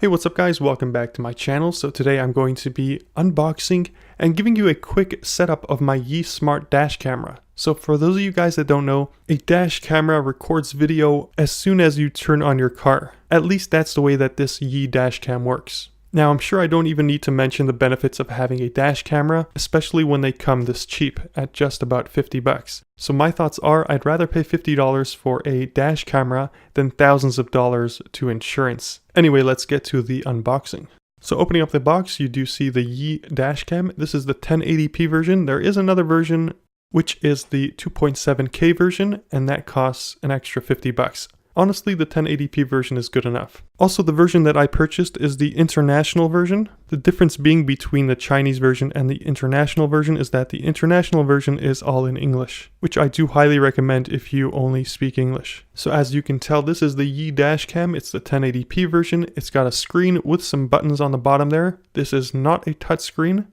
Hey, what's up guys? Welcome back to my channel. So today I'm going to be unboxing and giving you a quick setup of my Yi Smart dash camera. So for those of you guys that don't know, a dash camera records video as soon as you turn on your car. At least that's the way that this Yi Dashcam works. Now I'm sure I don't even need to mention the benefits of having a dash camera, especially when they come this cheap at just about 50 bucks. So my thoughts are I'd rather pay $50 for a dash camera than thousands of dollars to insurance. Anyway, let's get to the unboxing. So opening up the box, you do see the Yi Dashcam. This is the 1080p version. There is another version, which is the 2.7K version, and that costs an extra 50 bucks. Honestly, the 1080p version is good enough. Also, the version that I purchased is the international version. The difference being between the Chinese version and the international version is that the international version is all in English, which I do highly recommend if you only speak English. So as you can tell, this is the Yi Dashcam. It's the 1080p version. It's got a screen with some buttons on the bottom there. This is not a touchscreen,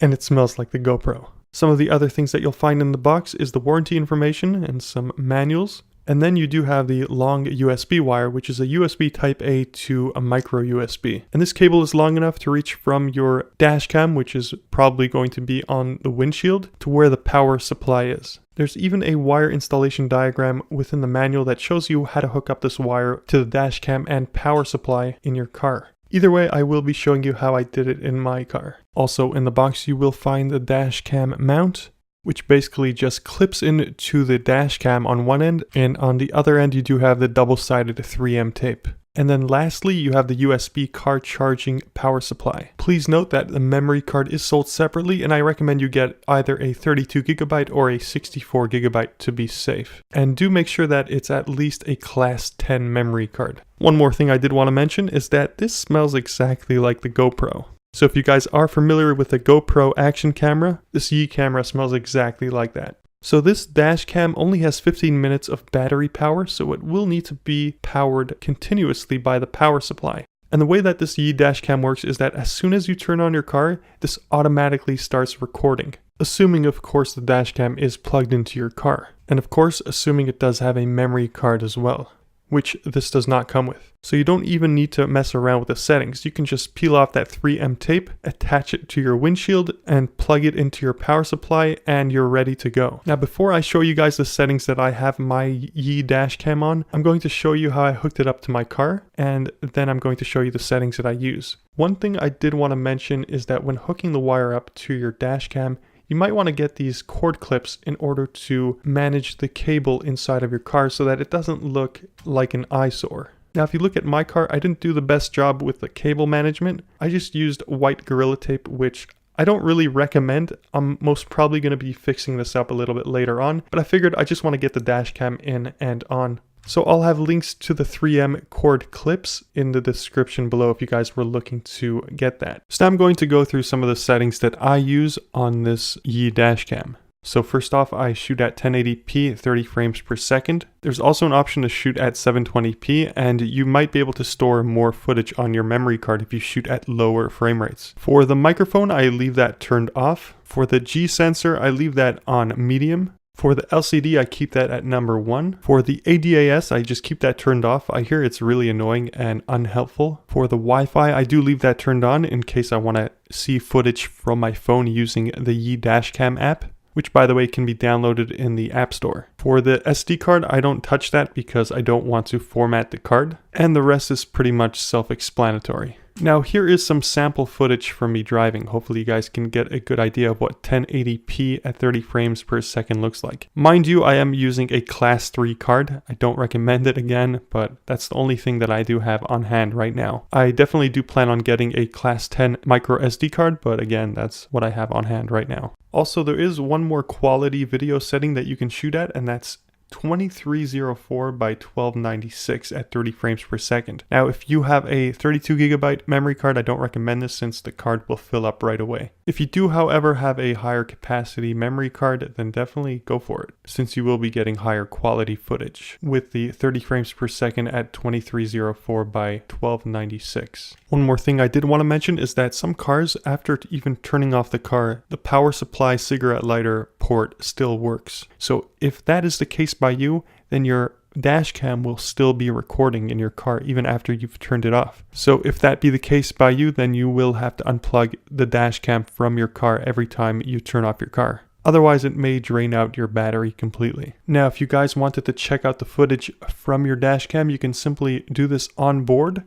and it smells like the GoPro. Some of the other things that you'll find in the box is the warranty information and some manuals. And then you do have the long USB wire, which is a USB type A to a micro USB. And this cable is long enough to reach from your dash cam, which is probably going to be on the windshield, to where the power supply is. There's even a wire installation diagram within the manual that shows you how to hook up this wire to the dash cam and power supply in your car. Either way, I will be showing you how I did it in my car. Also in the box you will find the dash cam mount, which basically just clips into the dash cam on one end, and on the other end you do have the double-sided 3M tape. And then lastly, you have the USB car charging power supply. Please note that the memory card is sold separately, and I recommend you get either a 32GB or a 64GB to be safe. And do make sure that it's at least a class 10 memory card. One more thing I did want to mention is that this smells exactly like the GoPro. So if you guys are familiar with the GoPro action camera, this Yi camera smells exactly like that. So this dash cam only has 15 minutes of battery power, so it will need to be powered continuously by the power supply. And the way that this Yi Dashcam works is that as soon as you turn on your car, this automatically starts recording. Assuming of course the dashcam is plugged into your car. And of course assuming it does have a memory card as well, which this does not come with. So you don't even need to mess around with the settings. You can just peel off that 3M tape, attach it to your windshield, and plug it into your power supply, and you're ready to go. Now before I show you guys the settings that I have my Yi Dashcam on, I'm going to show you how I hooked it up to my car, and then I'm going to show you the settings that I use. One thing I did want to mention is that when hooking the wire up to your dashcam, you might want to get these cord clips in order to manage the cable inside of your car so that it doesn't look like an eyesore. Now if you look at my car, I didn't do the best job with the cable management. I just used white Gorilla Tape, which I don't really recommend. I'm most probably going to be fixing this up a little bit later on, but I figured I just want to get the dash cam in and on. So I'll have links to the 3M cord clips in the description below if you guys were looking to get that. So now I'm going to go through some of the settings that I use on this Yi Dashcam. So first off, I shoot at 1080p 30 frames per second. There's also an option to shoot at 720p, and you might be able to store more footage on your memory card if you shoot at lower frame rates. For the microphone, I leave that turned off. For the G sensor, I leave that on medium. For the LCD, I keep that at number 1. For the ADAS, I just keep that turned off. I hear it's really annoying and unhelpful. For the Wi-Fi, I do leave that turned on in case I want to see footage from my phone using the Yi Dashcam app, which by the way can be downloaded in the App Store. For the SD card, I don't touch that because I don't want to format the card, and the rest is pretty much self-explanatory. Now here is some sample footage from me driving. Hopefully you guys can get a good idea of what 1080p at 30 frames per second looks like. Mind you, I am using a class 3 card. I don't recommend it again, but that's the only thing that I do have on hand right now. I definitely do plan on getting a class 10 micro SD card, but again, that's what I have on hand right now. Also, there is one more quality video setting that you can shoot at, and that's 2304 by 1296 at 30 frames per second. Now if you have a 32GB memory card, I don't recommend this since the card will fill up right away. If you do however have a higher capacity memory card, then definitely go for it, since you will be getting higher quality footage with the 30 frames per second at 2304 by 1296. One more thing I did want to mention is that some cars, after even turning off the car, the power supply cigarette lighter port still works. So if that is the case by you, then your dash cam will still be recording in your car even after you've turned it off. So if that be the case by you, then you will have to unplug the dash cam from your car every time you turn off your car. Otherwise, it may drain out your battery completely. Now, if you guys wanted to check out the footage from your dash cam, you can simply do this on board,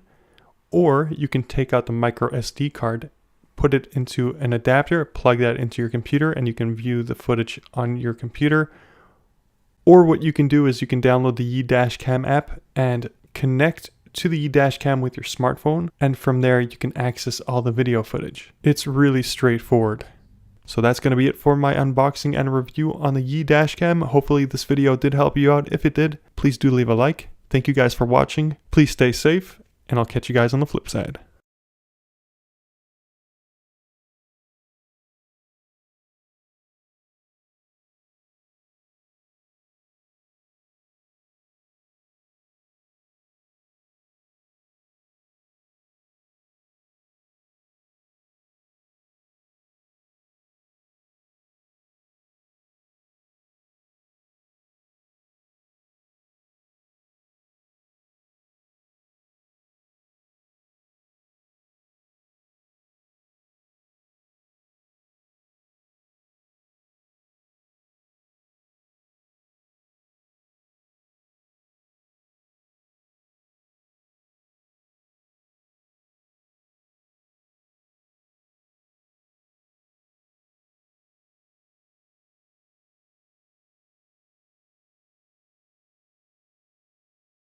or you can take out the micro SD card, put it into an adapter, plug that into your computer, and you can view the footage on your computer. Or what you can do is you can download the Yi Dashcam app and connect to the Yi Dashcam with your smartphone, and from there you can access all the video footage. It's really straightforward. So that's going to be it for my unboxing and review on the Yi Dashcam. Hopefully this video did help you out. If it did, please do leave a like. Thank you guys for watching. Please stay safe, and I'll catch you guys on the flip side.